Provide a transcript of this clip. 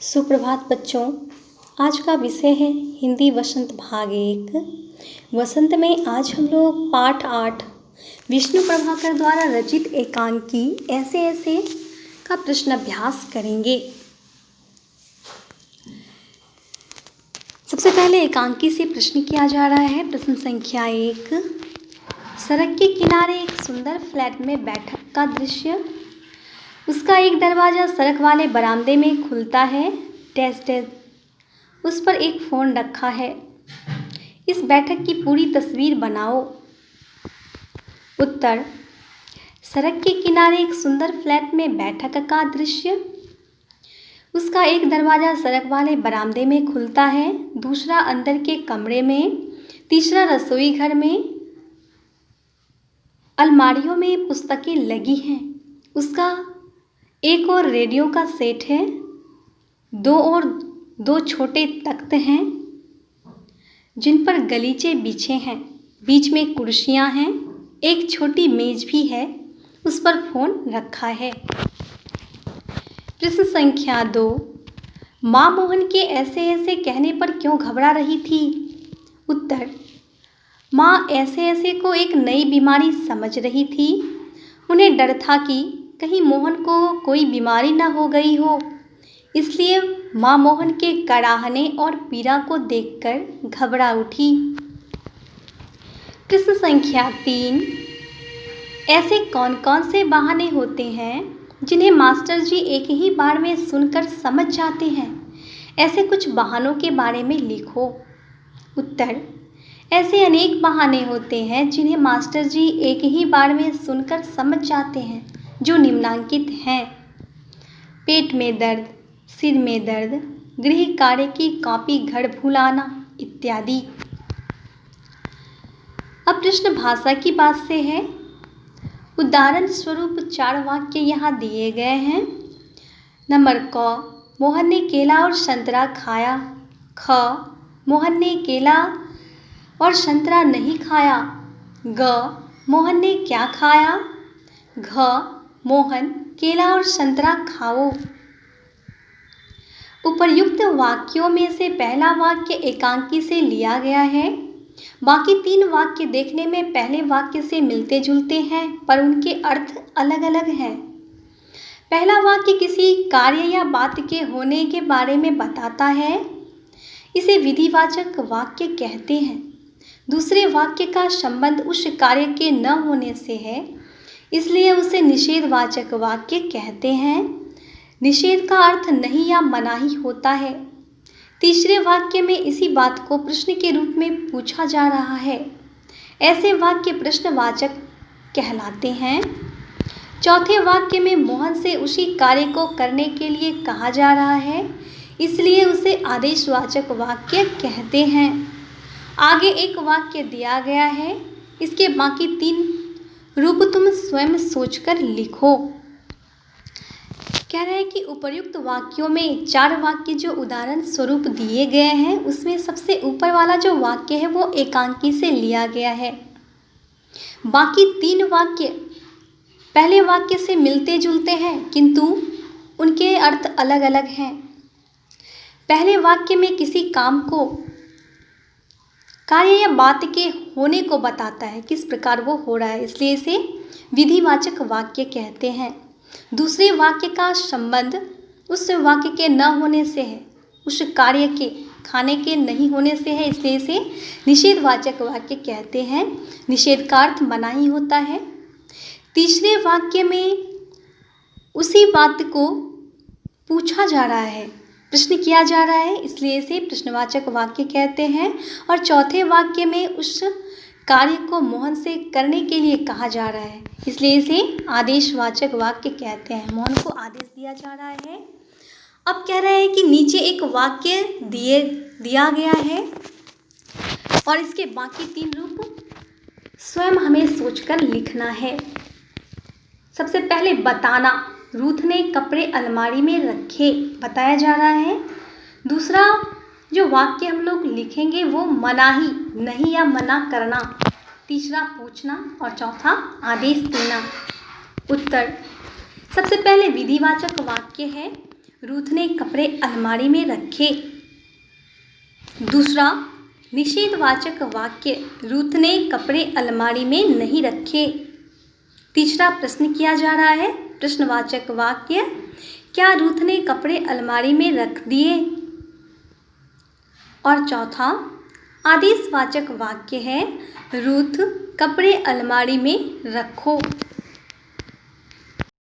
सुप्रभात बच्चों। आज का विषय है हिंदी वसंत भाग 1। वसंत में आज हम लोग पाठ 8 विष्णु प्रभाकर द्वारा रचित एकांकी ऐसे ऐसे का प्रश्न अभ्यास करेंगे। सबसे पहले एकांकी से प्रश्न किया जा रहा है। प्रश्न संख्या 1। सड़क के किनारे एक सुंदर फ्लैट में बैठक का दृश्य। उसका एक दरवाज़ा सड़क वाले बरामदे में खुलता है। Dash dash. उस पर एक फ़ोन रखा है। इस बैठक की पूरी तस्वीर बनाओ। उत्तर। सड़क के किनारे एक सुंदर फ्लैट में बैठक का दृश्य। उसका एक दरवाज़ा सड़क वाले बरामदे में खुलता है, दूसरा अंदर के कमरे में, तीसरा रसोई घर में। अलमारियों में पुस्तकें लगी हैं। उसका एक और रेडियो का सेट है, दो छोटे तख्त हैं जिन पर गलीचे बिछे हैं, बीच में कुर्सियां हैं, एक छोटी मेज भी है, उस पर फ़ोन रखा है। प्रश्न संख्या 2। माँ मोहन के ऐसे ऐसे कहने पर क्यों घबरा रही थी? उत्तर। माँ ऐसे ऐसे को एक नई बीमारी समझ रही थी। उन्हें डर था कि कहीं मोहन को कोई बीमारी न हो गई हो, इसलिए माँ मोहन के कराहने और पीड़ा को देखकर घबरा उठी। प्रश्न संख्या 3। ऐसे कौन कौन से बहाने होते हैं जिन्हें मास्टर जी एक ही बार में सुनकर समझ जाते हैं? ऐसे कुछ बहानों के बारे में लिखो। उत्तर। ऐसे अनेक बहाने होते हैं जिन्हें मास्टर जी एक ही बार में सुनकर समझ जाते हैं, जो निम्नांकित हैं। पेट में दर्द, सिर में दर्द, गृह कार्य की कॉपी घर भुलाना इत्यादि। अब प्रश्न भाषा की बात से है। उदाहरण स्वरूप 4 वाक्य यहाँ दिए गए हैं। नंबर क। मोहन ने केला और संतरा खाया। ख। मोहन ने केला और संतरा नहीं खाया। ग। मोहन ने क्या खाया? घ। मोहन केला और संतरा खाओ। उपर्युक्त वाक्यों में से पहला वाक्य एकांकी से लिया गया है। बाकी 3 वाक्य देखने में पहले वाक्य से मिलते जुलते हैं, पर उनके अर्थ अलग अलग हैं। पहला वाक्य किसी कार्य या बात के होने के बारे में बताता है, इसे विधिवाचक वाक्य कहते हैं। दूसरे वाक्य का संबंध उस कार्य के न होने से है, इसलिए उसे निषेधवाचक वाक्य कहते हैं। निषेध का अर्थ नहीं या मनाही होता है। तीसरे वाक्य में इसी बात को प्रश्न के रूप में पूछा जा रहा है। ऐसे वाक्य प्रश्नवाचक कहलाते हैं। चौथे वाक्य में मोहन से उसी कार्य को करने के लिए कहा जा रहा है, इसलिए उसे आदेशवाचक वाक्य कहते हैं। आगे एक वाक्य दिया गया है, इसके बाकी 3 रूप तुम स्वयं सोचकर लिखो। कह रहे हैं कि उपर्युक्त वाक्यों में 4 वाक्य जो उदाहरण स्वरूप दिए गए हैं, उसमें सबसे ऊपर वाला जो वाक्य है वो एकांकी से लिया गया है। बाकी 3 वाक्य पहले वाक्य से मिलते जुलते हैं, किंतु उनके अर्थ अलग अलग हैं। पहले वाक्य में किसी काम को, कार्य या बात के होने को बताता है, किस प्रकार वो हो रहा है, इसलिए इसे विधिवाचक वाक्य कहते हैं। दूसरे वाक्य का संबंध उस वाक्य के न होने से है, उस कार्य के, खाने के नहीं होने से है, इसलिए इसे निषेधवाचक वाक्य कहते हैं। निषेध का अर्थ मनाही होता है। तीसरे वाक्य में उसी बात को पूछा जा रहा है, प्रश्न किया जा रहा है, इसलिए इसे प्रश्नवाचक वाक्य कहते हैं। और चौथे वाक्य में उस कार्य को मोहन से करने के लिए कहा जा रहा है, इसलिए इसे आदेशवाचक वाक्य कहते हैं। मोहन को आदेश दिया जा रहा है। अब कह रहे हैं कि नीचे एक वाक्य दिया गया है और इसके बाकी 3 रूप स्वयं हमें सोचकर लिखना है। सबसे पहले बताना, रूथ ने कपड़े अलमारी में रखे, बताया जा रहा है। दूसरा जो वाक्य हम लोग लिखेंगे वो मनाही, नहीं या मना करना। तीसरा पूछना और चौथा आदेश देना। उत्तर। सबसे पहले विधिवाचक वाक्य है। रूथ ने कपड़े अलमारी में रखे। दूसरा निषेधवाचक वाक्य, रूथ ने कपड़े अलमारी में नहीं रखे। तीसरा प्रश्न किया जा रहा है, प्रश्नवाचक वाक्य, क्या रूथ ने कपड़े अलमारी में रख दिए। और चौथा आदेशवाचक वाक्य है, रूथ कपड़े अलमारी में रखो।